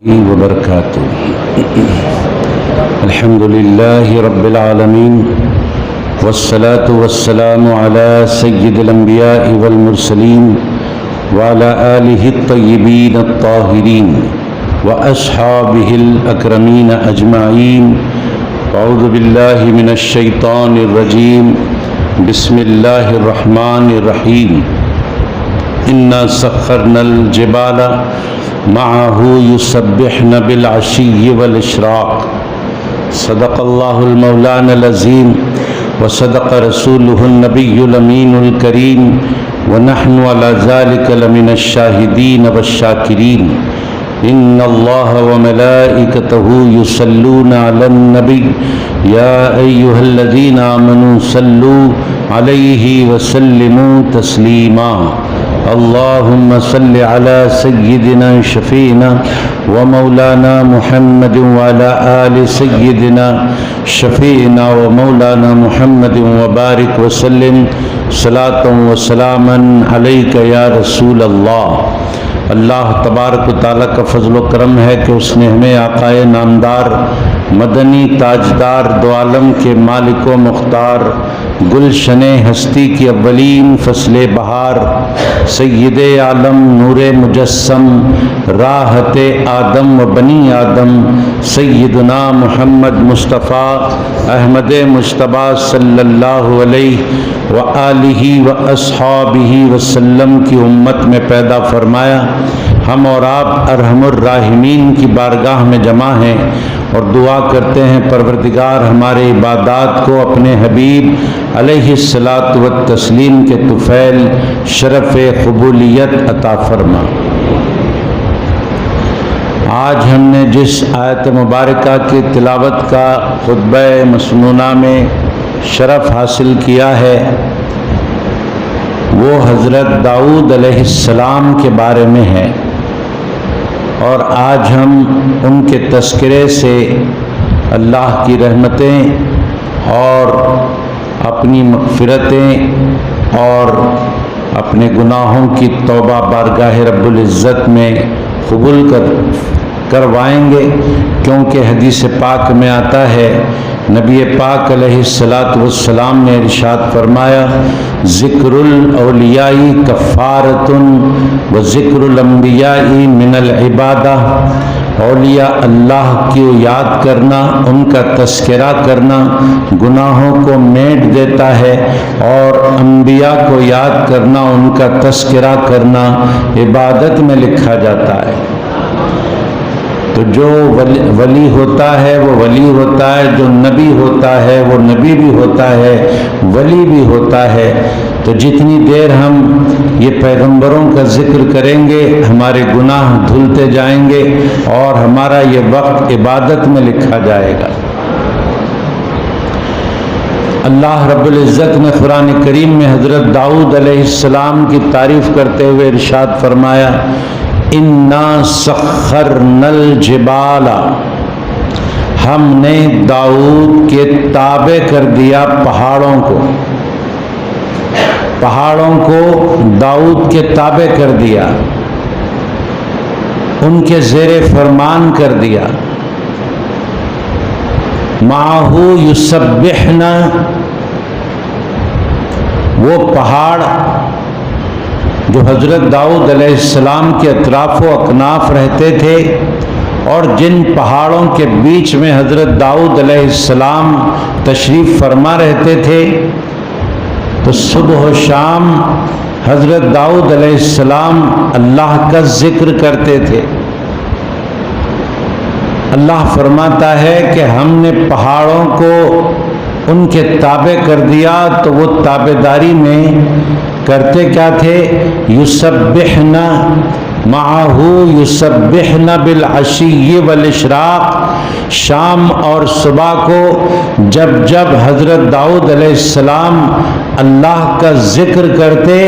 وبركاته. الحمد لله رب العالمين والصلاة والسلام على سيد الأنبياء والمرسلين وعلى آله الطيبين الطاهرين وأصحابه الأكرمين أجمعين. أعوذ بالله من الشيطان الرجيم. بسم الله الرحمن الرحيم. إنا سخرنا الجبال معه يسبحن بالعشي والإشراق. صدق الله المولانا العظيم وصدق رسوله النبي الأمين الكريم ونحن على ذلك لمن الشاهدين والشاكرين. إن الله وملائكته يصلون على النبي يا أيها الذين آمنوا صلوا عليه وسلموا تسليما. اللهم صل على سيدنا شفينا ومولانا محمد وعلى آل سيدنا شفينا ومولانا محمد وبارك وسلم صلاة وسلاما عليك يا رسول الله. اللہ تبارک و تعالیٰ کا فضل و کرم ہے کہ اس نے ہمیں آقائے نامدار مدنی تاجدار دو عالم کے مالک و مختار گلشن ہستی کی اولین فصل بہار سید عالم نور مجسم راحت آدم و بنی آدم سیدنا محمد مصطفیٰ احمد مجتبیٰ صلی اللہ علیہ وآلہ واصحابہ وسلم کی امت میں پیدا فرمایا. ہم اور آپ ارحم الراحمین کی بارگاہ میں جمع ہیں اور دعا کرتے ہیں پروردگار ہمارے عبادات کو اپنے حبیب علیہ الصلاۃ والتسلیم کے طفیل شرف قبولیت عطا فرما. آج ہم نے جس آیت مبارکہ کی تلاوت کا خطبہ مسنونہ میں شرف حاصل کیا ہے وہ حضرت داؤد علیہ السلام کے بارے میں ہے، اور آج ہم ان کے تذکرے سے اللہ کی رحمتیں اور اپنی مغفرتیں اور اپنے گناہوں کی توبہ بارگاہ رب العزت میں قبول کروائیں گے، کیونکہ حدیث پاک میں آتا ہے نبی پاک علیہ الصلاۃ والسلام نے ارشاد فرمایا ذکر الاولیاء کفارۃ و ذکر الانبیاء من العبادہ. اولیاء اللہ کی یاد کرنا، ان کا تذکرہ کرنا گناہوں کو میٹ دیتا ہے، اور انبیاء کو یاد کرنا، ان کا تذکرہ کرنا عبادت میں لکھا جاتا ہے. تو جو ولی ہوتا ہے وہ ولی ہوتا ہے، جو نبی ہوتا ہے وہ نبی بھی ہوتا ہے، ولی بھی ہوتا ہے. تو جتنی دیر ہم یہ پیغمبروں کا ذکر کریں گے ہمارے گناہ دھلتے جائیں گے اور ہمارا یہ وقت عبادت میں لکھا جائے گا. اللہ رب العزت نے قرآن کریم میں حضرت داؤد علیہ السلام کی تعریف کرتے ہوئے ارشاد فرمایا انا سخرنا الجبال، ہم نے داؤد کے تابع کر دیا پہاڑوں کو داؤد کے تابع کر دیا، ان کے زیر فرمان کر دیا. معہ یسبحن، وہ پہاڑ جو حضرت داؤد علیہ السلام کے اطراف و اکناف رہتے تھے اور جن پہاڑوں کے بیچ میں حضرت داؤد علیہ السلام تشریف فرما رہتے تھے، تو صبح و شام حضرت داؤد علیہ السلام اللہ کا ذکر کرتے تھے. اللہ فرماتا ہے کہ ہم نے پہاڑوں کو ان کے تابع کر دیا، تو وہ تابعداری میں کرتے کیا تھے؟ یسبحن معہ یسبحن بالعشی والاشراق. شام اور صبح کو جب جب حضرت داؤد علیہ السلام اللہ کا ذکر کرتے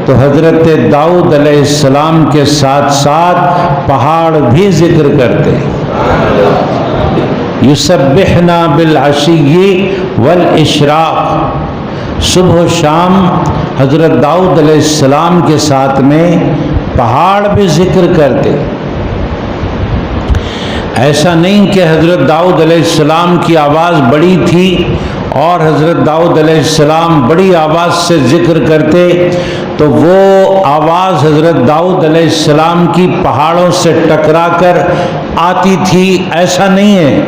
تو حضرت داؤد علیہ السلام کے ساتھ ساتھ پہاڑ بھی ذکر کرتے. یسبحنا بالعشی والاشراق، صبح و شام حضرت داؤد علیہ السلام کے ساتھ میں پہاڑ بھی ذکر کرتے. ایسا نہیں کہ حضرت داؤد علیہ السلام کی آواز بڑی تھی اور حضرت داؤد علیہ السلام بڑی آواز سے ذکر کرتے تو وہ آواز حضرت داؤد علیہ السلام کی پہاڑوں سے ٹکرا کر آتی تھی، ایسا نہیں ہے۔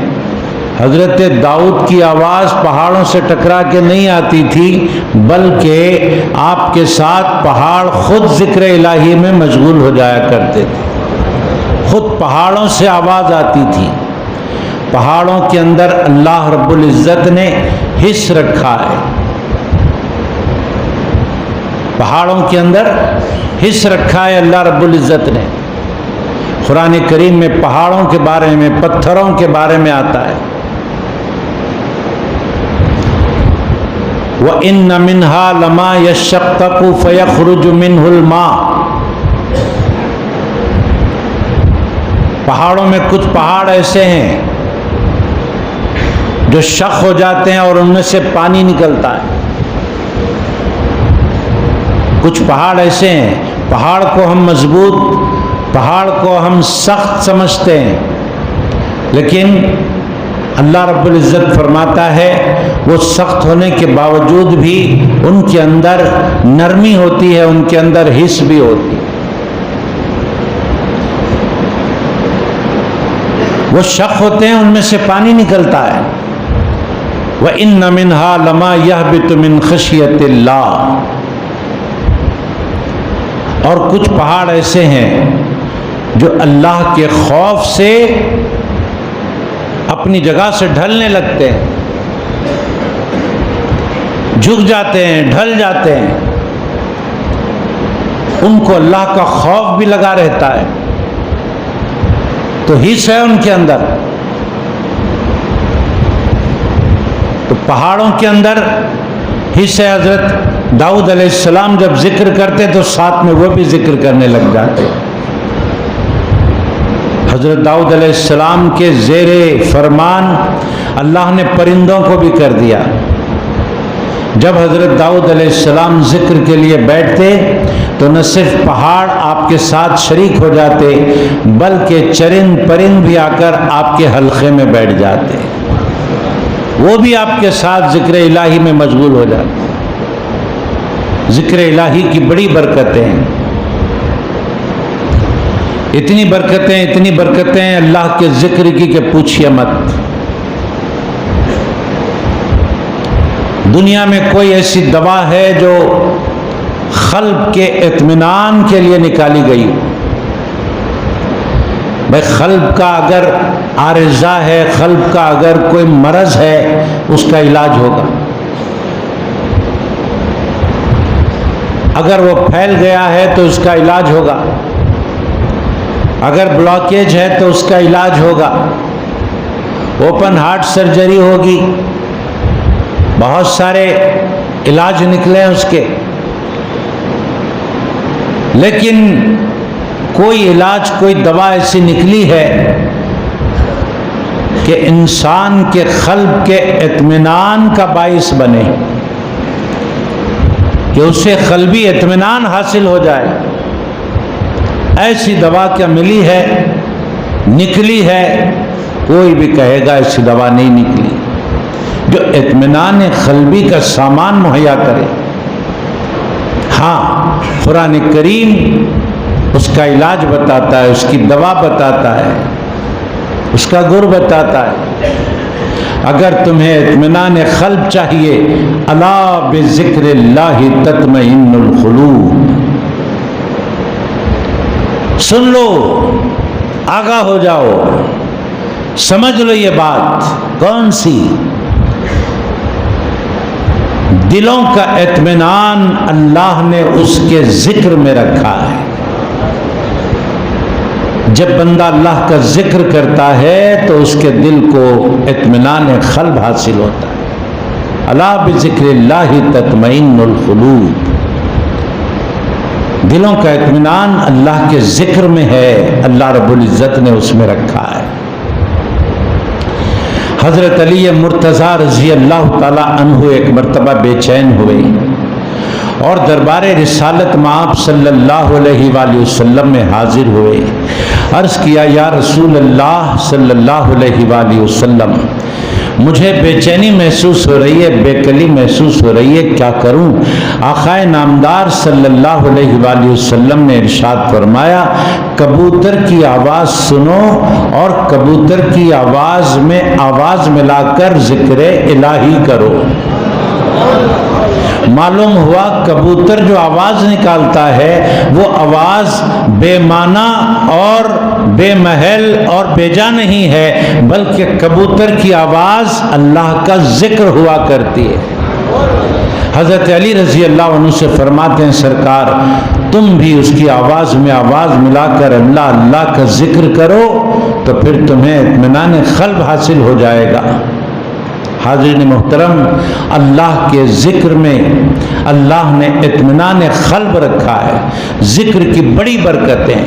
حضرت داؤد کی آواز پہاڑوں سے ٹکرا کے نہیں آتی تھی، بلکہ آپ کے ساتھ پہاڑ خود ذکر الہی میں مشغول ہو جایا کرتے تھے، خود پہاڑوں سے آواز آتی تھی۔ پہاڑوں کے اندر اللہ رب العزت نے حص رکھا ہے، پہاڑوں کے اندر حص رکھا ہے اللہ رب العزت نے۔ قرآن کریم میں پہاڑوں کے بارے میں، پتھروں کے بارے میں آتا ہے، وَإِنَّ مِنْهَا لَمَا يَشَّقَّقُ فَيَخْرُجُ مِنْهُ الْمَاءُ۔ پہاڑوں میں کچھ پہاڑ ایسے ہیں جو شق ہو جاتے ہیں اور ان میں سے پانی نکلتا ہے۔ کچھ پہاڑ ایسے ہیں، پہاڑ کو ہم مضبوط، پہاڑ کو ہم سخت سمجھتے ہیں، لیکن اللہ رب العزت فرماتا ہے وہ سخت ہونے کے باوجود بھی ان کے اندر نرمی ہوتی ہے، ان کے اندر حس بھی ہوتی ہے۔ وہ شق ہوتے ہیں، ان میں سے پانی نکلتا ہے۔ وَإِنَّ مِنْهَا لَمَا يَهْبِطُ مِنْ خَشْيَةِ اللَّهِ۔ اور کچھ پہاڑ ایسے ہیں جو اللہ کے خوف سے اپنی جگہ سے ڈھلنے لگتے ہیں، جھک جاتے ہیں، ڈھل جاتے ہیں، ان کو اللہ کا خوف بھی لگا رہتا ہے، تو حص ہے ان کے اندر۔ تو پہاڑوں کے اندر حص ہے۔ حضرت داؤد علیہ السلام جب ذکر کرتے تو ساتھ میں وہ بھی ذکر کرنے لگ جاتے۔ حضرت داؤد علیہ السلام کے زیر فرمان اللہ نے پرندوں کو بھی کر دیا۔ جب حضرت داؤد علیہ السلام ذکر کے لیے بیٹھتے تو نہ صرف پہاڑ آپ کے ساتھ شریک ہو جاتے، بلکہ چرند پرند بھی آ کر آپ کے حلقے میں بیٹھ جاتے، وہ بھی آپ کے ساتھ ذکر الہی میں مشغول ہو جاتے۔ ذکر الہی کی بڑی برکتیں ہیں، اتنی برکتیں اللہ کے ذکر کی کہ پوچھئے مت۔ دنیا میں کوئی ایسی دوا ہے جو قلب کے اطمینان کے لیے نکالی گئی؟ بھائی قلب کا اگر عارضہ ہے، قلب کا اگر کوئی مرض ہے، اس کا علاج ہوگا۔ اگر وہ پھیل گیا ہے تو اس کا علاج ہوگا، اگر بلاکیج ہے تو اس کا علاج ہوگا، اوپن ہارٹ سرجری ہوگی، بہت سارے علاج نکلے ہیں اس کے، لیکن کوئی علاج، کوئی دوا ایسی نکلی ہے کہ انسان کے قلب کے اطمینان کا باعث بنے، کہ اسے قلبی اطمینان حاصل ہو جائے۔ ایسی دوا کیا ملی ہے، نکلی ہے؟ کوئی بھی کہے گا ایسی دوا نہیں نکلی جو اطمینان قلبی کا سامان مہیا کرے۔ ہاں، قرآن کریم اس کا علاج بتاتا ہے، اس کی دوا بتاتا ہے، اس کا گر بتاتا ہے۔ اگر تمہیں اطمینان قلب چاہیے، الا بذکر اللہ تطمئن القلوب، سن لو، آگاہ ہو جاؤ، سمجھ لو یہ بات کون سی؟ دلوں کا اطمینان اللہ نے اس کے ذکر میں رکھا ہے۔ جب بندہ اللہ کا ذکر کرتا ہے تو اس کے دل کو اطمینان قلب حاصل ہوتا ہے۔ الا بذکر اللہ تطمئن القلوب، دلوں کا اطمینان اللہ کے ذکر میں ہے، اللہ رب العزت نے اس میں رکھا ہے۔ حضرت علی مرتضیٰ رضی اللہ تعالی عنہ ایک مرتبہ بے چین ہوئے اور دربار رسالت میں آپ صلی اللہ علیہ وآلہ وسلم میں حاضر ہوئے. عرض کیا یا رسول اللہ صلی اللہ علیہ وآلہ وسلم مجھے بے چینی محسوس ہو رہی ہے، بے کلی محسوس ہو رہی ہے، کیا کروں؟ آقائے نامدار صلی اللہ علیہ وآلہ وسلم نے ارشاد فرمایا کبوتر کی آواز سنو اور کبوتر کی آواز میں آواز ملا کر ذکر الہی کرو. معلوم ہوا کبوتر جو آواز نکالتا ہے وہ آواز بے معنی اور بے محل اور بے جا نہیں ہے، بلکہ کبوتر کی آواز اللہ کا ذکر ہوا کرتی ہے. حضرت علی رضی اللہ عنہ سے فرماتے ہیں سرکار تم بھی اس کی آواز میں آواز ملا کر اللہ اللہ کا ذکر کرو تو پھر تمہیں اطمینان قلب حاصل ہو جائے گا. حاضرین محترم، اللہ کے ذکر میں اللہ نے اطمینان قلب رکھا ہے. ذکر کی بڑی برکتیں.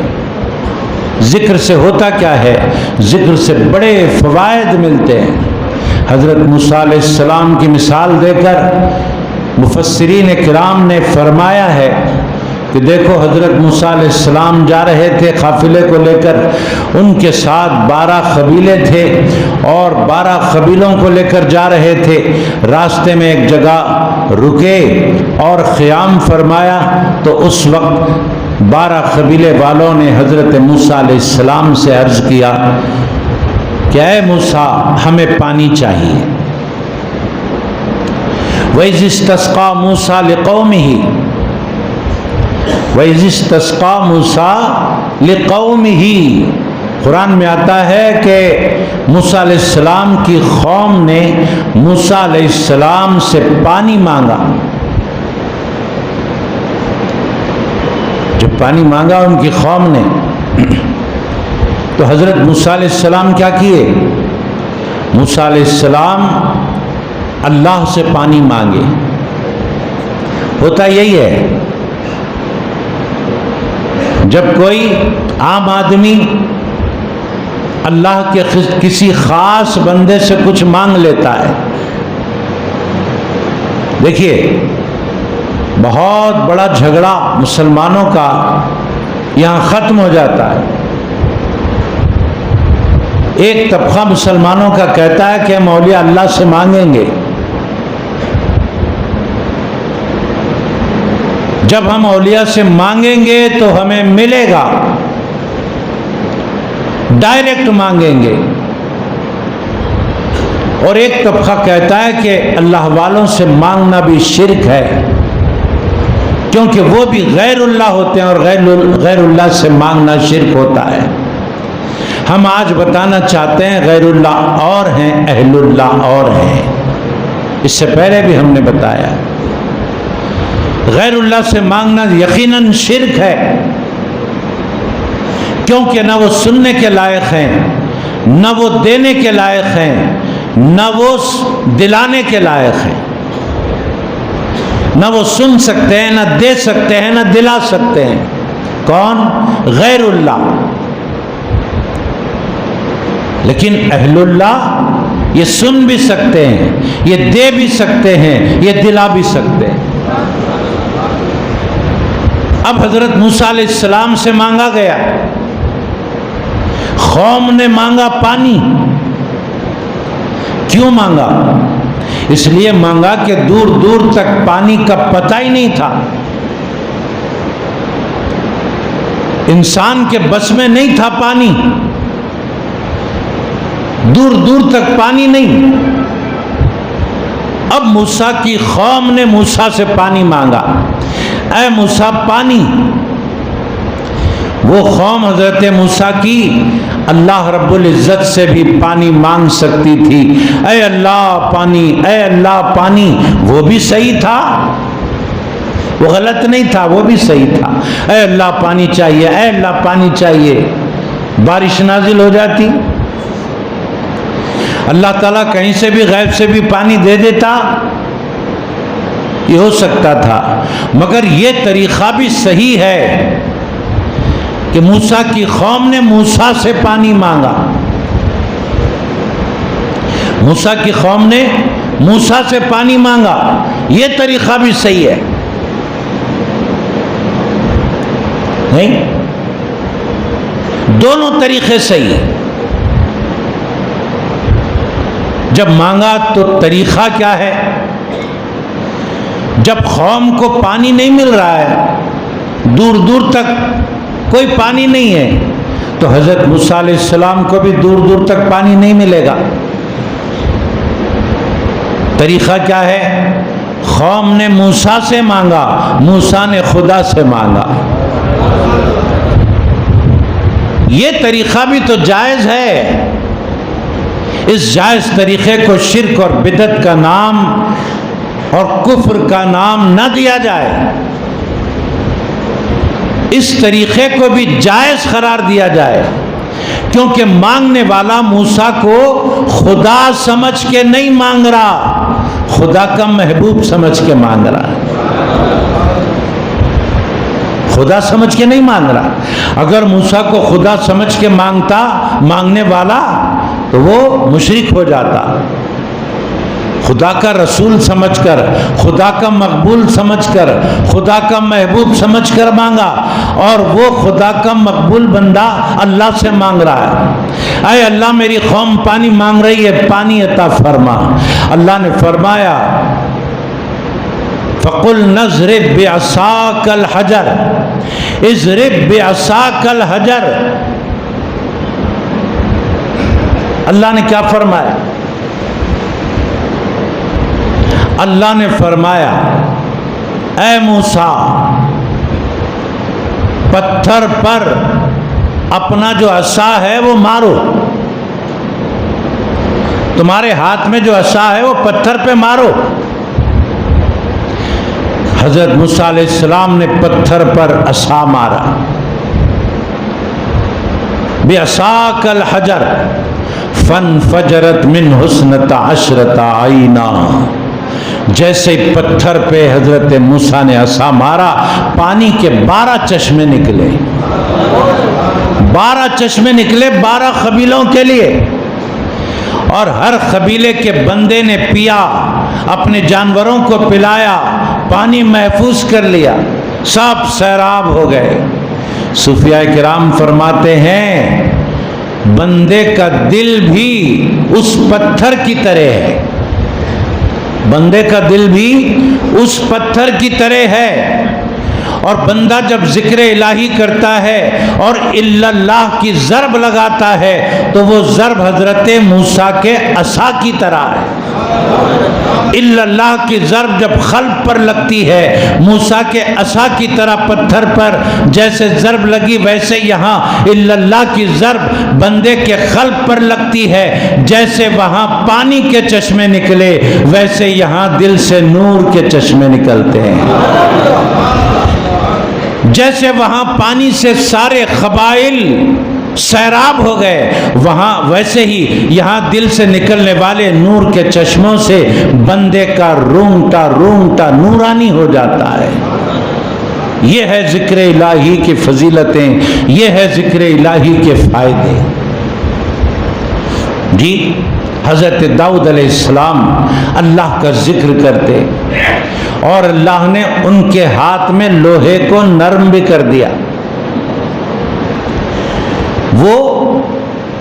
ذکر سے ہوتا کیا ہے؟ ذکر سے بڑے فوائد ملتے ہیں. حضرت موسیٰ علیہ السلام کی مثال دے کر مفسرین کرام نے فرمایا ہے کہ دیکھو حضرت موسیٰ علیہ السلام جا رہے تھے قافلے کو لے کر، ان کے ساتھ 12 قبیلے تھے اور 12 قبیلوں کو لے کر جا رہے تھے. راستے میں ایک جگہ رکے اور قیام فرمایا تو اس وقت 12 قبیلے والوں نے حضرت موسیٰ علیہ السلام سے عرض کیا کہ اے موسیٰ ہمیں پانی چاہیے. وَإِذِ اسْتَسْقَىٰ مُوسَىٰ لِقَوْمِهِ وَإِذِ اسْتَسْقَىٰ مُوسَىٰ لِقَوْمِهِ قرآن میں آتا ہے کہ موسیٰ علیہ السلام کی قوم نے موسیٰ علیہ السلام سے پانی مانگا. جب پانی مانگا ان کی قوم نے تو حضرت موسیٰ علیہ السلام کیا کیے؟ موسیٰ علیہ السلام اللہ سے پانی مانگے. ہوتا یہی ہے جب کوئی عام آدمی اللہ کے کسی خاص بندے سے کچھ مانگ لیتا ہے. دیکھیے بہت بڑا جھگڑا مسلمانوں کا یہاں ختم ہو جاتا ہے. ایک طبقہ مسلمانوں کا کہتا ہے کہ ہم اولیاء اللہ سے مانگیں گے، جب ہم اولیاء سے مانگیں گے تو ہمیں ملے گا، ڈائریکٹ مانگیں گے. اور ایک طبقہ کہتا ہے کہ اللہ والوں سے مانگنا بھی شرک ہے کیونکہ وہ بھی غیر اللہ ہوتے ہیں اور غیر اللہ سے مانگنا شرک ہوتا ہے. ہم آج بتانا چاہتے ہیں غیر اللہ اور ہیں، اہل اللہ اور ہیں. اس سے پہلے بھی ہم نے بتایا غیر اللہ سے مانگنا یقیناً شرک ہے کیونکہ نہ وہ سننے کے لائق ہیں، نہ وہ دینے کے لائق ہیں، نہ وہ دلانے کے لائق ہیں. نہ وہ سن سکتے ہیں، نہ دے سکتے ہیں، نہ دلا سکتے ہیں. کون؟ غیر اللہ. لیکن اہل اللہ یہ سن بھی سکتے ہیں، یہ دے بھی سکتے ہیں، یہ دلا بھی سکتے ہیں. اب حضرت موسیٰ علیہ السلام سے مانگا گیا، قوم نے مانگا پانی. کیوں مانگا؟ اس لیے مانگا کہ دور دور تک پانی کا پتہ ہی نہیں تھا. انسان کے بس میں نہیں تھا پانی، دور دور تک پانی نہیں. اب موسیٰ کی قوم نے موسیٰ سے پانی مانگا، اے موسیٰ پانی. وہ قوم حضرت موسیٰ کی اللہ رب العزت سے بھی پانی مانگ سکتی تھی، اے اللہ پانی، اے اللہ پانی. وہ بھی صحیح تھا، وہ غلط نہیں تھا، وہ بھی صحیح تھا. اے اللہ پانی چاہیے، اے اللہ پانی چاہیے. بارش نازل ہو جاتی، اللہ تعالیٰ کہیں سے بھی غیب سے بھی پانی دے دیتا، یہ ہو سکتا تھا. مگر یہ طریقہ بھی صحیح ہے کہ موسیٰ کی قوم نے موسیٰ سے پانی مانگا. موسیٰ کی قوم نے موسیٰ سے پانی مانگا، یہ طریقہ بھی صحیح ہے. نہیں، دونوں طریقے صحیح۔ جب مانگا تو طریقہ کیا ہے؟ جب قوم کو پانی نہیں مل رہا ہے، دور دور تک کوئی پانی نہیں ہے، تو حضرت موسیٰ علیہ السلام کو بھی دور دور تک پانی نہیں ملے گا۔ طریقہ کیا ہے؟ قوم نے موسیٰ سے مانگا، موسیٰ نے خدا سے مانگا۔ یہ طریقہ بھی تو جائز ہے۔ اس جائز طریقے کو شرک اور بدعت کا نام اور کفر کا نام نہ دیا جائے، اس طریقے کو بھی جائز قرار دیا جائے، کیونکہ مانگنے والا موسیٰ کو خدا سمجھ کے نہیں مانگ رہا، خدا کا محبوب سمجھ کے مانگ رہا ہے، خدا سمجھ کے نہیں مانگ رہا۔ اگر موسیٰ کو خدا سمجھ کے مانگتا مانگنے والا تو وہ مشرک ہو جاتا۔ خدا کا رسول سمجھ کر، خدا کا مقبول سمجھ کر، خدا کا محبوب سمجھ کر مانگا، اور وہ خدا کا مقبول بندہ اللہ سے مانگ رہا ہے، اے اللہ میری قوم پانی مانگ رہی ہے، پانی عطا فرما۔ اللہ نے فرمایا فَقُلْ نَضْرِبْ بِعَصَاكَ الْحَجَرَ اضْرِبْ بِعَصَاكَ الْحَجَرَ۔ اللہ نے کیا فرمایا؟ اللہ نے فرمایا اے موسیٰ، پتھر پر اپنا جو عصا ہے وہ مارو، تمہارے ہاتھ میں جو عصا ہے وہ پتھر پہ مارو۔ حضرت موسیٰ علیہ السلام نے پتھر پر عصا مارا، بِعَصَاكَ الْحَجَرَ فَانْفَجَرَتْ مِنْهُ اثْنَتَ عَشْرَةَ عَيْنًا۔ جیسے پتھر پہ حضرت موسیٰ نے عصا مارا، پانی کے 12 چشمے نکلے، 12 چشمے نکلے 12 قبیلوں کے لیے، اور ہر قبیلے کے بندے نے پیا، اپنے جانوروں کو پلایا، پانی محفوظ کر لیا، سب سیراب ہو گئے۔ صوفیاء کرام فرماتے ہیں بندے کا دل بھی اس پتھر کی طرح ہے، بندے کا دل بھی اس پتھر کی طرح ہے، اور بندہ جب ذکر الہی کرتا ہے اور الا اللہ کی ضرب لگاتا ہے تو وہ ضرب حضرت موسیٰ کے عصا کی طرح ہے۔ الا اللہ کی ضرب جب قلب پر لگتی ہے، موسیٰ کے عصا کی طرح پتھر پر جیسے ضرب لگی، ویسے یہاں الا اللہ کی ضرب بندے کے قلب پر لگتی ہے، جیسے وہاں پانی کے چشمے نکلے ویسے یہاں دل سے نور کے چشمے نکلتے ہیں۔ جیسے وہاں پانی سے سارے قبائل سیراب ہو گئے، وہاں ویسے ہی یہاں دل سے نکلنے والے نور کے چشموں سے بندے کا رونگٹا رونگٹا نورانی ہو جاتا ہے۔ یہ ہے ذکر الہی کی فضیلتیں، یہ ہے ذکر الہی کے فائدے۔ جی حضرت داؤد علیہ السلام اللہ کا ذکر کرتے، اور اللہ نے ان کے ہاتھ میں لوہے کو نرم بھی کر دیا۔ وہ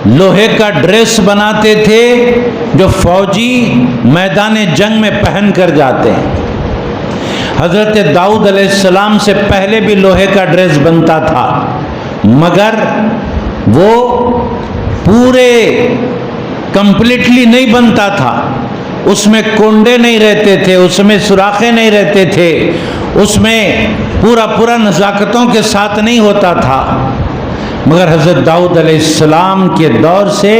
لوہے کا ڈریس بناتے تھے جو فوجی میدان جنگ میں پہن کر جاتے ہیں۔ حضرت داؤد علیہ السلام سے پہلے بھی لوہے کا ڈریس بنتا تھا، مگر وہ پورے کمپلیٹلی نہیں بنتا تھا، اس میں کونڈے نہیں رہتے تھے، اس میں سوراخیں نہیں رہتے تھے، اس میں پورا نزاکتوں کے ساتھ نہیں ہوتا تھا۔ مگر حضرت داؤد علیہ السلام کے دور سے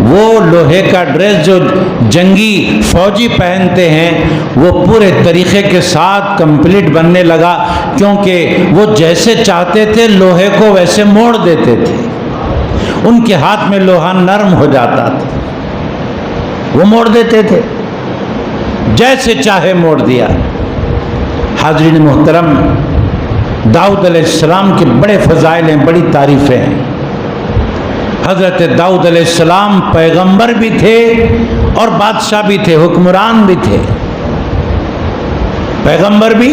وہ لوہے کا ڈریس جو جنگی فوجی پہنتے ہیں وہ پورے طریقے کے ساتھ کمپلیٹ بننے لگا، کیونکہ وہ جیسے چاہتے تھے لوہے کو ویسے موڑ دیتے تھے، ان کے ہاتھ میں لوہا نرم ہو جاتا تھا، وہ موڑ دیتے تھے، جیسے چاہے موڑ دیا۔ حاضرین محترم، داؤد علیہ السلام کے بڑے فضائل ہیں، بڑی تعریفیں ہیں۔ حضرت داؤد علیہ السلام پیغمبر بھی تھے اور بادشاہ بھی تھے، حکمران بھی تھے، پیغمبر بھی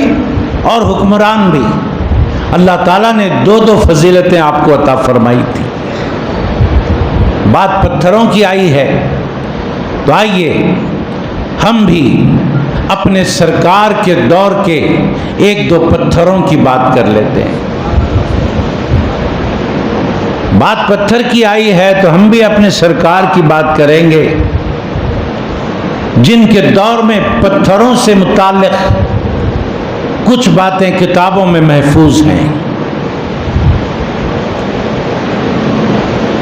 اور حکمران بھی۔ اللہ تعالیٰ نے دو فضیلتیں آپ کو عطا فرمائی تھی. بات پتھروں کی آئی ہے تو آئیے ہم بھی اپنے سرکار کے دور کے ایک دو پتھروں کی بات کر لیتے ہیں. بات پتھر کی آئی ہے تو ہم بھی اپنے سرکار کی بات کریں گے جن کے دور میں پتھروں سے متعلق کچھ باتیں کتابوں میں محفوظ ہیں.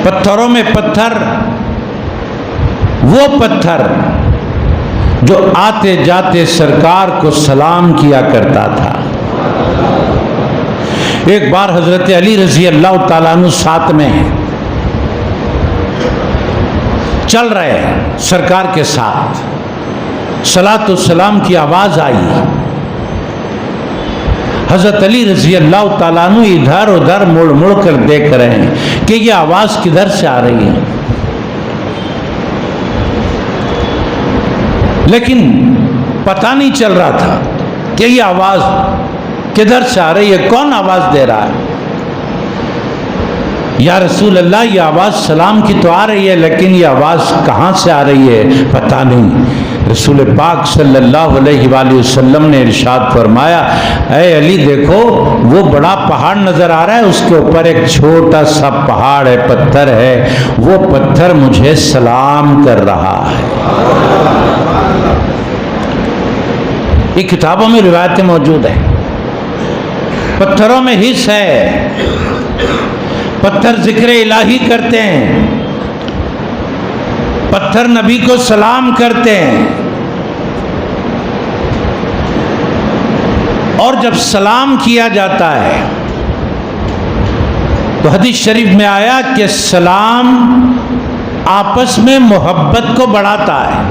پتھروں میں پتھر، وہ پتھر جو آتے جاتے سرکار کو سلام کیا کرتا تھا. ایک بار حضرت علی رضی اللہ تعالیٰ عنہ ساتھ میں چل رہے سرکار کے ساتھ، صلاۃ والسلام کی آواز آئی. حضرت علی رضی اللہ تعالیٰ عنہ ادھر ادھر مڑ مڑ کر دیکھ رہے ہیں کہ یہ آواز کدھر سے آ رہی ہے، لیکن پتہ نہیں چل رہا تھا کہ یہ آواز کدھر سے آ رہی ہے، کون آواز دے رہا ہے. یا رسول اللہ یہ آواز سلام کی تو آ رہی ہے لیکن یہ آواز کہاں سے آ رہی ہے پتہ نہیں. رسول پاک صلی اللہ علیہ وآلہ وسلم نے ارشاد فرمایا، اے علی دیکھو وہ بڑا پہاڑ نظر آ رہا ہے، اس کے اوپر ایک چھوٹا سا پہاڑ ہے، پتھر ہے، وہ پتھر مجھے سلام کر رہا ہے. یہ کتابوں میں روایتیں موجود ہیں. پتھروں میں حص ہے، پتھر ذکر الہی کرتے ہیں، پتھر نبی کو سلام کرتے ہیں. اور جب سلام کیا جاتا ہے تو حدیث شریف میں آیا کہ سلام آپس میں محبت کو بڑھاتا ہے.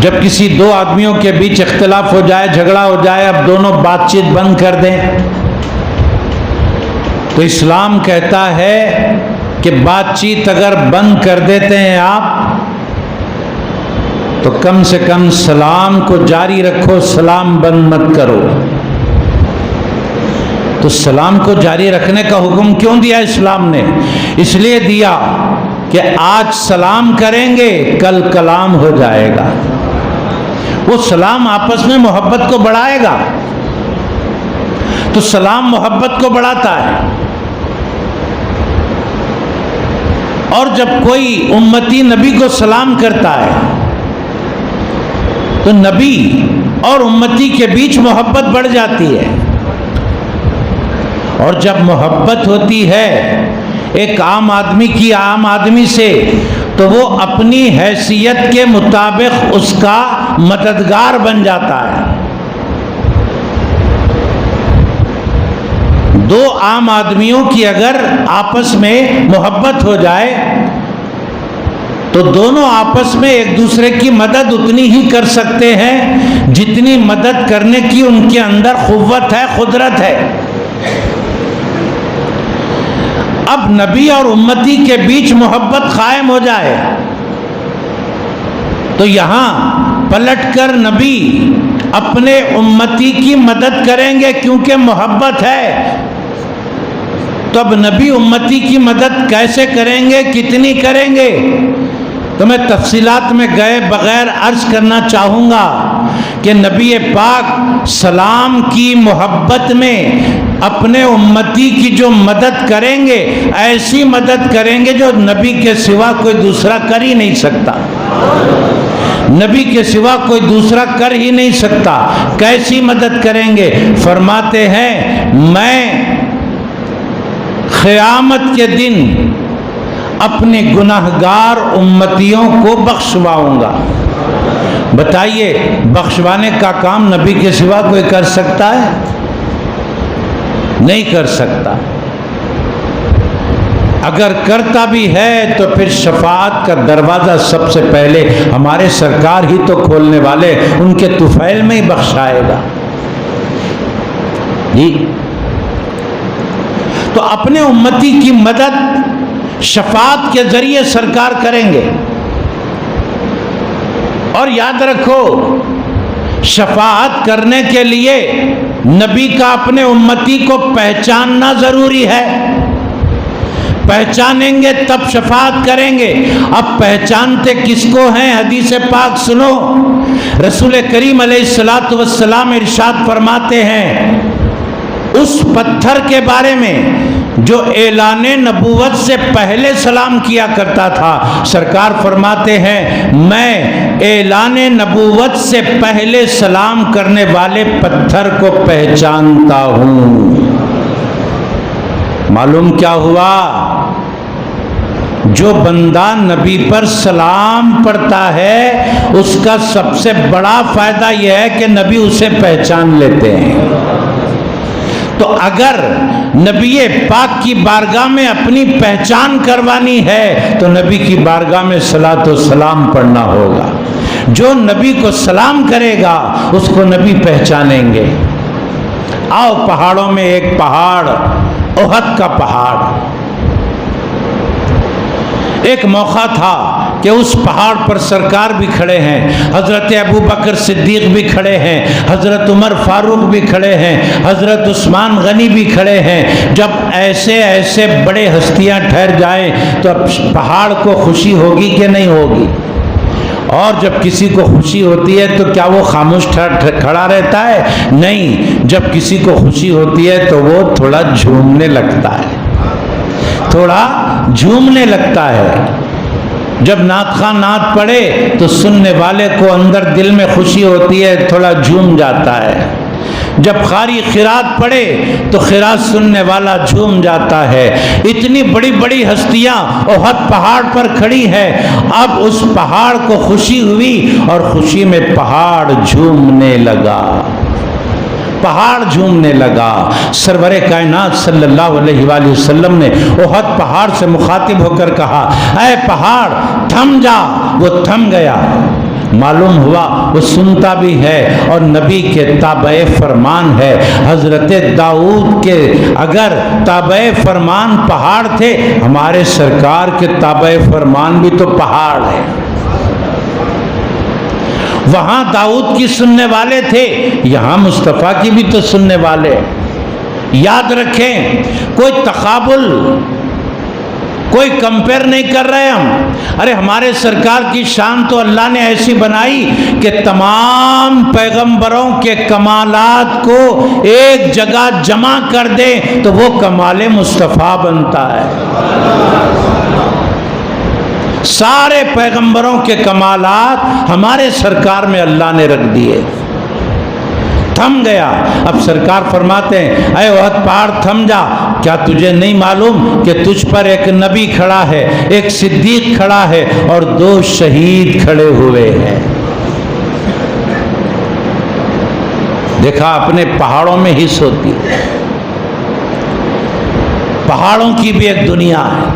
جب کسی دو آدمیوں کے بیچ اختلاف ہو جائے، جھگڑا ہو جائے، اب دونوں بات چیت بند کر دیں تو اسلام کہتا ہے کہ بات چیت اگر بند کر دیتے ہیں آپ تو کم سے کم سلام کو جاری رکھو، سلام بند مت کرو. تو سلام کو جاری رکھنے کا حکم کیوں دیا اسلام نے؟ اس لیے دیا کہ آج سلام کریں گے کل کلام ہو جائے گا. وہ سلام آپس میں محبت کو بڑھائے گا. تو سلام محبت کو بڑھاتا ہے. اور جب کوئی امتی نبی کو سلام کرتا ہے تو نبی اور امتی کے بیچ محبت بڑھ جاتی ہے. اور جب محبت ہوتی ہے ایک عام آدمی کی عام آدمی سے تو وہ اپنی حیثیت کے مطابق اس کا مددگار بن جاتا ہے. دو عام آدمیوں کی اگر آپس میں محبت ہو جائے تو دونوں آپس میں ایک دوسرے کی مدد اتنی ہی کر سکتے ہیں جتنی مدد کرنے کی ان کے اندر قوت ہے، قدرت ہے. اب نبی اور امتی کے بیچ محبت قائم ہو جائے تو یہاں پلٹ کر نبی اپنے امتی کی مدد کریں گے کیونکہ محبت ہے. تو اب نبی امتی کی مدد کیسے کریں گے، کتنی کریں گے؟ تو میں تفصیلات میں گئے بغیر عرض کرنا چاہوں گا کہ نبی پاک سلام کی محبت میں اپنے امتی کی جو مدد کریں گے ایسی مدد کریں گے جو نبی کے سوا کوئی دوسرا کر ہی نہیں سکتا. نبی کے سوا کوئی دوسرا کر ہی نہیں سکتا. کیسی مدد کریں گے؟ فرماتے ہیں میں قیامت کے دن اپنے گناہگار امتیوں کو بخشواؤں گا. بتائیے بخشوانے کا کام نبی کے سوا کوئی کر سکتا ہے؟ نہیں کر سکتا. اگر کرتا بھی ہے تو پھر شفاعت کا دروازہ سب سے پہلے ہمارے سرکار ہی تو کھولنے والے، ان کے طفیل میں ہی بخشائے گا. جی تو اپنے امتی کی مدد شفاعت کے ذریعے سرکار کریں گے. اور یاد رکھو شفاعت کرنے کے لیے نبی کا اپنے امتی کو پہچاننا ضروری ہے. پہچانیں گے تب شفاعت کریں گے. اب پہچانتے کس کو ہیں؟ حدیث پاک سنو. رسول کریم علیہ الصلوۃ والسلام ارشاد فرماتے ہیں اس پتھر کے بارے میں جو اعلان نبوت سے پہلے سلام کیا کرتا تھا. سرکار فرماتے ہیں میں اعلان نبوت سے پہلے سلام کرنے والے پتھر کو پہچانتا ہوں. معلوم کیا ہوا؟ جو بندہ نبی پر سلام پڑھتا ہے اس کا سب سے بڑا فائدہ یہ ہے کہ نبی اسے پہچان لیتے ہیں. تو اگر نبی پاک کی بارگاہ میں اپنی پہچان کروانی ہے تو نبی کی بارگاہ میں صلاۃ و سلام پڑھنا ہوگا. جو نبی کو سلام کرے گا اس کو نبی پہچانیں گے. آؤ پہاڑوں میں ایک پہاڑ احد کا پہاڑ. ایک موقع تھا کہ اس پہاڑ پر سرکار بھی کھڑے ہیں, حضرت ابو بکر صدیق بھی کھڑے ہیں, حضرت عمر فاروق بھی کھڑے ہیں, حضرت عثمان غنی بھی کھڑے ہیں. جب ایسے ایسے بڑے ہستیاں ٹھہر جائیں تو اب پہاڑ کو خوشی ہوگی کہ نہیں ہوگی؟ اور جب کسی کو خوشی ہوتی ہے تو کیا وہ خاموش کھڑا رہتا ہے؟ نہیں. جب کسی کو خوشی ہوتی ہے تو وہ تھوڑا جھومنے لگتا ہے, تھوڑا جھومنے لگتا ہے. جب نعت خواہ نعت پڑھے تو سننے والے کو اندر دل میں خوشی ہوتی ہے, تھوڑا جھوم جاتا ہے. جب قاری قرات پڑھے تو قرات سننے والا جھوم جاتا ہے. اتنی بڑی بڑی ہستیاں احد پہاڑ پر کھڑی ہیں. اب اس پہاڑ کو خوشی ہوئی اور خوشی میں پہاڑ جھومنے لگا, پہاڑ جھومنے لگا. سرور کائنات صلی اللہ علیہ وآلہ وسلم نے احد پہاڑ سے مخاطب ہو کر کہا اے پہاڑ تھم جا. وہ تھم گیا. معلوم ہوا وہ سنتا بھی ہے اور نبی کے تابع فرمان ہے. حضرت داؤد کے اگر تابع فرمان پہاڑ تھے, ہمارے سرکار کے تابع فرمان بھی تو پہاڑ ہے. وہاں داؤد کی سننے والے تھے, یہاں مصطفیٰ کی بھی تو سننے والے. یاد رکھیں کوئی تقابل, کوئی کمپیر نہیں کر رہے ہم. ارے ہمارے سرکار کی شان تو اللہ نے ایسی بنائی کہ تمام پیغمبروں کے کمالات کو ایک جگہ جمع کر دیں تو وہ کمال مصطفیٰ بنتا ہے. سارے پیغمبروں کے کمالات ہمارے سرکار میں اللہ نے رکھ دیے. تھم گیا. اب سرکار فرماتے ہیں اے احد پہاڑ تھم جا. کیا تجھے نہیں معلوم کہ تجھ پر ایک نبی کھڑا ہے, ایک صدیق کھڑا ہے اور 2 شہید کھڑے ہوئے ہیں. دیکھا اپنے پہاڑوں میں حص ہوتی ہے. پہاڑوں کی بھی ایک دنیا ہے,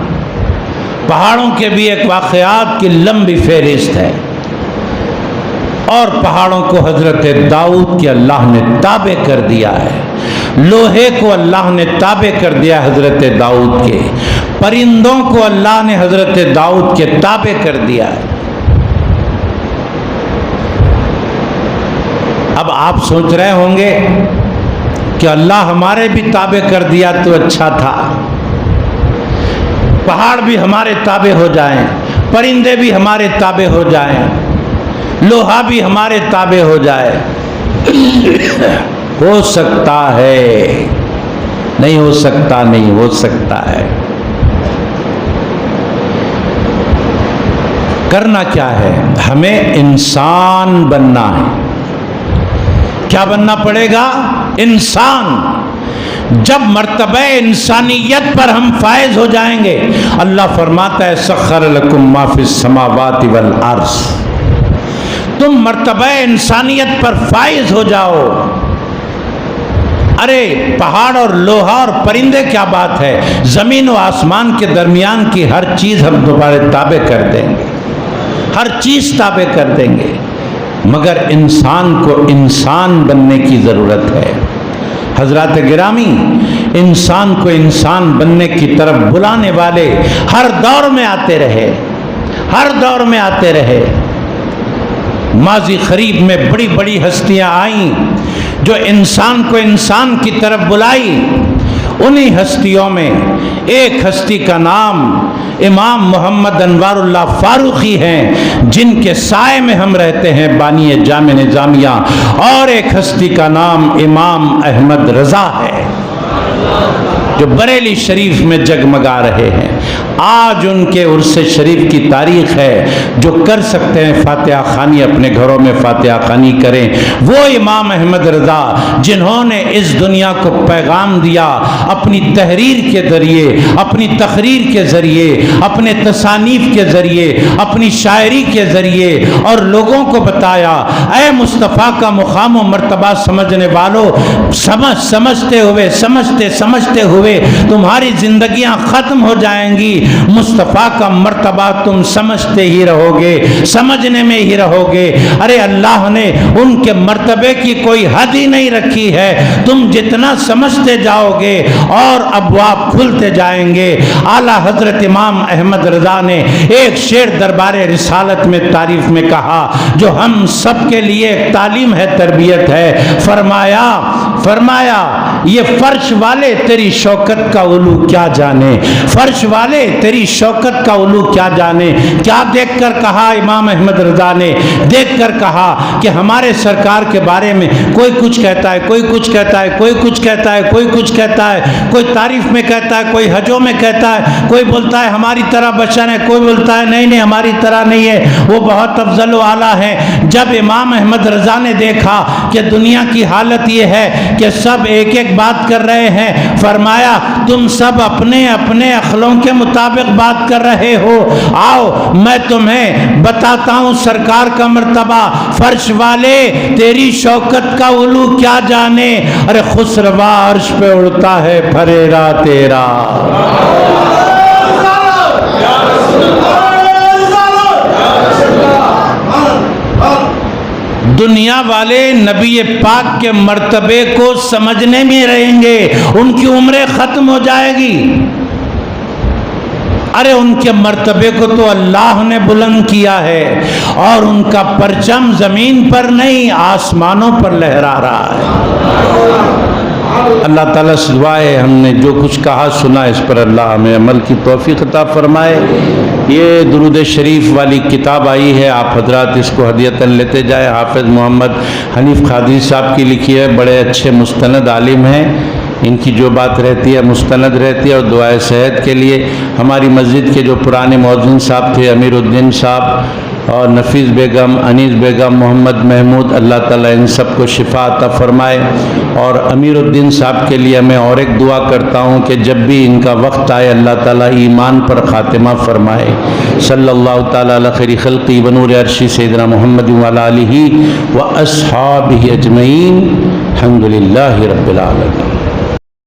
پہاڑوں کے بھی ایک واقعات کی لمبی فہرست ہے. اور پہاڑوں کو حضرت داؤد کے اللہ نے تابع کر دیا ہے. لوہے کو اللہ نے تابع کر دیا حضرت داؤد کے. پرندوں کو اللہ نے حضرت داؤد کے تابع کر دیا ہے. اب آپ سوچ رہے ہوں گے کہ اللہ ہمارے بھی تابع کر دیا تو اچھا تھا. پہاڑ بھی ہمارے تابع ہو جائیں, پرندے بھی ہمارے تابع ہو جائیں, لوہا بھی ہمارے تابع ہو جائے. ہو سکتا ہے, نہیں ہو سکتا, نہیں ہو سکتا ہے. کرنا کیا ہے؟ ہمیں انسان بننا ہے. کیا بننا پڑے گا؟ انسان. جب مرتبہ انسانیت پر ہم فائز ہو جائیں گے, اللہ فرماتا ہے سخر لکم ما فی السماوات والارض. تم مرتبہ انسانیت پر فائز ہو جاؤ. ارے پہاڑ اور لوہا اور پرندے کیا بات ہے, زمین و آسمان کے درمیان کی ہر چیز ہم دوبارہ تابع کر دیں گے, ہر چیز تابع کر دیں گے. مگر انسان کو انسان بننے کی ضرورت ہے. حضرات گرامی, انسان کو انسان بننے کی طرف بلانے والے ہر دور میں آتے رہے, ہر دور میں آتے رہے. ماضی قریب میں بڑی بڑی ہستیاں آئیں جو انسان کو انسان کی طرف بلائی. انہی ہستیوں میں ایک ہستی کا نام امام محمد انوار اللہ فاروقی ہیں، جن کے سائے میں ہم رہتے ہیں، بانی جامع نظامیہ. اور ایک ہستی کا نام امام احمد رضا ہے جو بریلی شریف میں جگمگا رہے ہیں. آج ان کے عرس شریف کی تاریخ ہے. جو کر سکتے ہیں فاتحہ خوانی اپنے گھروں میں فاتحہ خوانی کریں. وہ امام احمد رضا جنہوں نے اس دنیا کو پیغام دیا اپنی تحریر کے ذریعے، اپنی تقریر کے ذریعے، اپنے تصانیف کے ذریعے، اپنی شاعری کے ذریعے، اور لوگوں کو بتایا اے مصطفیٰ کا مقام و مرتبہ سمجھنے والوں، سمجھتے ہوئے تمہاری زندگیاں ختم ہو جائیں گی. مصطفیٰ کا مرتبہ تم سمجھتے ہی رہو گے، سمجھنے میں ہی رہو گے. ارے اللہ نے ان کے مرتبے کی کوئی حد ہی نہیں رکھی ہے. تم جتنا سمجھتے جاؤ گے اور ابواب کھلتے جائیں گے. اعلیٰ حضرت امام احمد رضا نے ایک شعر دربار رسالت میں تعریف میں کہا جو ہم سب کے لیے ایک تعلیم ہے، تربیت ہے. فرمایا یہ فرش والے تیری شوکت کا علو کیا جانے، فرش والے تیری شوکت کا علو کیا جانے. کیا دیکھ کر کہا امام احمد رضا نے؟ دیکھ کر کہا کہ ہمارے سرکار کے بارے میں کوئی کچھ کہتا ہے، کوئی کچھ کہتا ہے، کوئی کچھ کہتا ہے، کوئی کچھ کہتا ہے، کوئی تعریف میں کہتا ہے، کوئی حجوں میں کہتا ہے، کوئی بولتا ہے ہماری طرح بشر ہے، کوئی بولتا ہے نہیں ہماری طرح نہیں ہے، وہ بہت افضل و اعلیٰ ہے. جب امام احمد رضا نے دیکھا کہ دنیا کی حالت یہ ہے کہ سب ایک ایک بات کر رہے ہیں، فرمایا تم سب اپنے اپنے عقلوں کے مطابق بات کر رہے ہو. آؤ میں تمہیں بتاتا ہوں سرکار کا مرتبہ. فرش والے تیری شوکت کا علو کیا جانے. ارے خسروا عرش پہ اڑتا ہے پھریرا تیرا. دنیا والے نبی پاک کے مرتبے کو سمجھنے میں رہیں گے، ان کی عمریں ختم ہو جائے گی. ارے ان کے مرتبے کو تو اللہ نے بلند کیا ہے اور ان کا پرچم زمین پر نہیں آسمانوں پر لہرا رہا ہے. اللہ تعالیٰ سے دعا ہے ہم نے جو کچھ کہا سنا اس پر اللہ ہمیں عمل کی توفیق عطا فرمائے. یہ درود شریف والی کتاب آئی ہے، آپ حضرات اس کو ہدیۃً لیتے جائیں. حافظ محمد حنیف قادری صاحب کی لکھی ہے، بڑے اچھے مستند عالم ہیں. ان کی جو بات رہتی ہے مستند رہتی ہے. اور دعائے صحت کے لیے ہماری مسجد کے جو پرانے مؤذن صاحب تھے، امیر الدین صاحب اور نفیس بیگم، انیس بیگم، محمد محمود، اللہ تعالیٰ ان سب کو شفا عطا فرمائے. اور امیر الدین صاحب کے لیے میں اور ایک دعا کرتا ہوں کہ جب بھی ان کا وقت آئے اللہ تعالیٰ ایمان پر خاتمہ فرمائے. صلی اللہ تعالیٰ علی خیر خلقی ونور عرشی سیدنا محمد وعلی آلہ و اصحابہ اجمعین. الحمدللہ رب العالمین.